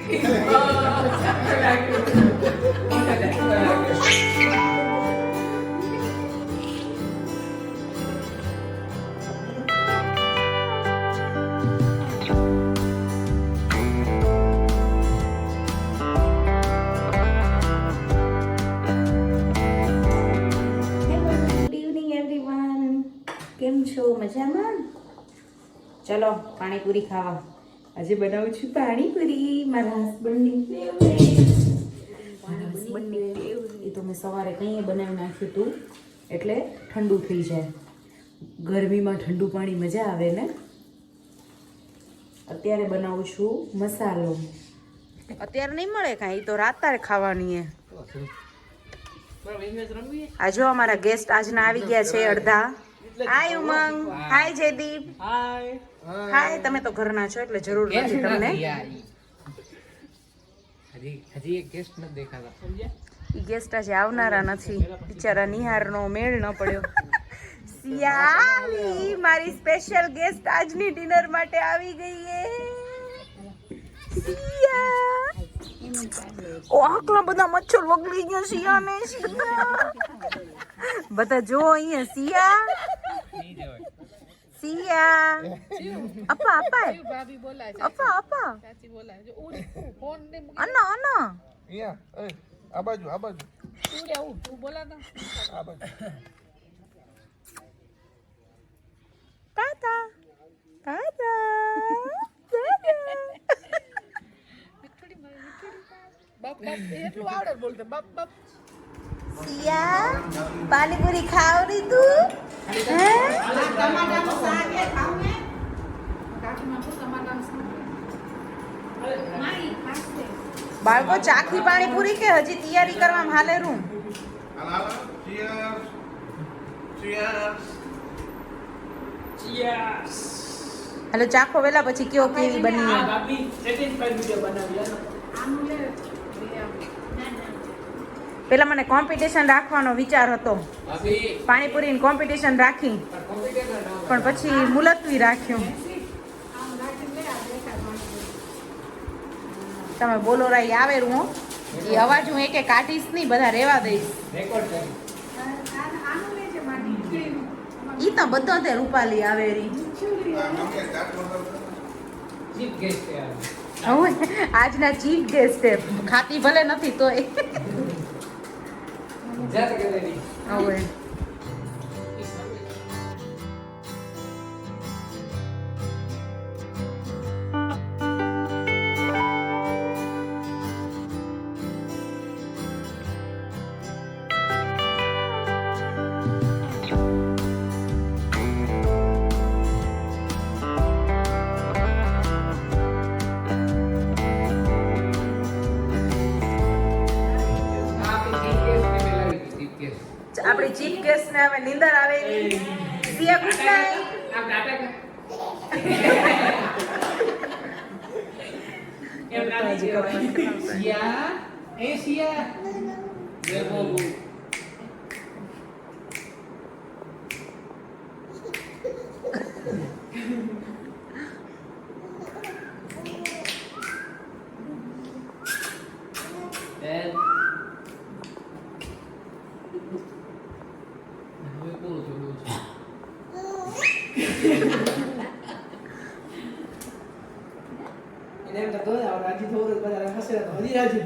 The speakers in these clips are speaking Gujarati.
કેમ છો મજામાં? ચલો પાણીપુરી ખાવા. આજે બનાવું છું પાણીપુરી, મારા હસબન્ડની ફેવરેટ. એ તો મેં સવારે કંઈ બનાવી નાખ્યું હતું એટલે ઠંડુ થઈ જાય. ગરમીમાં ઠંડુ પાણી મજા આવે ને. અત્યારે બનાવું છું મસાલો. અત્યારે નહીં મળે કાંઈ, તો રાતે ખાવાની હે. આજો અમારા ગેસ્ટ આજના આવી ગયા છે અડધા. હાય ઉમંગ, હાય જયદીપ, હાય હાય. તમે તો ઘરના છો એટલે જરૂર નથી તમને. હજી એક ગેસ્ટ નથી દેખાતા, સમજ્યા? ઈ ગેસ્ટ આજે આવનારા નથી, બિચારા નિહારનો મેળ ન પડ્યો. સિયાલી મારી સ્પેશિયલ ગેસ્ટ આજની ડિનર માટે આવી ગઈ છે. સિયા ઓ આટલા બધા મચ્છર વગડી ગયા સિયાને. બધા જો અહીંયા સિયા સિયા અપા અપા ભાભી બોલાય છે, અપા અપા ચાચી બોલાય છે. ફોન ને અના અના અહીંયા આ બાજુ તું રે આવું તું બોલાતા આ બાજુ તાતા તાતા બાપ બાપ એટલું આવડે બોલતે બાપ બાપ. સિયા પાણીપુરી ખાવડી તું? હે ટમાટાનું શાક એ ખાવ ને કાકીમાં શું ટમાટાનું શાક મારી ખાશે. બાળકો ચાખી પાણીપુરી કે હજી તૈયારી કરવામાં હાલે રૂમ? હાલો ચાખો વેલા પછી કયો કેવી બની છે. ભાભી સેટિસ્ફાઈડ વિડિયો બનાવી લો. આનું લે પેલા મને કોમ્પિટિશન રાખવાનો વિચાર હતો, ભાભી પાણીપુરીની કોમ્પિટિશન રાખી, કોમ્પ્યુટર પણ પછી મુલતવી રાખ્યું. આમ રાખીને લે આ દેખાડવાનું. તમે બોલો રાઈ આવે હું એ અવાજ હું એક કાઢીશ નહીં, બધા રેવા દઈશ. રેકોર્ડ કરી. આનું લેજે માટી ખીરીનું. ઈ તો બધો તે રૂપાલી આવે રી. ચીફ ગેસ્ટ છે આ. હવે આજના ચીફ ગેસ્ટ ખાતી ભલે નથી તોય જાત કે દેવી. હવે આપણી ચીફ ગેસ્ટ ને હવે નીંદર આવે. સિયા ગુડ નાઈટ. આ ગાટા એમ નાની કહેવાય. સિયા એ સિયા જય બોબુ.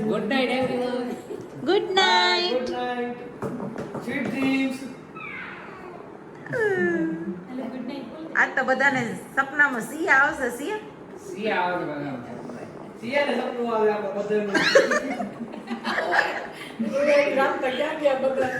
Good night everyone. Good night. Good night. Sweet dreams. આજ તો બધાને સપનામાં સિયા આવશે. સિયા સિયા આવે બધા. સિયા ને સપનું આવે આપણા બધાનું. રામ તો ક્યાં ગયા બધા.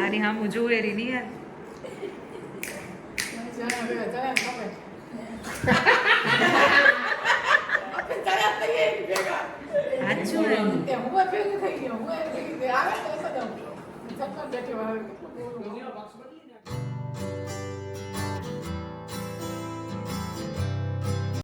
આની હામું જોવે રી નહીં યાર. સાચું ને?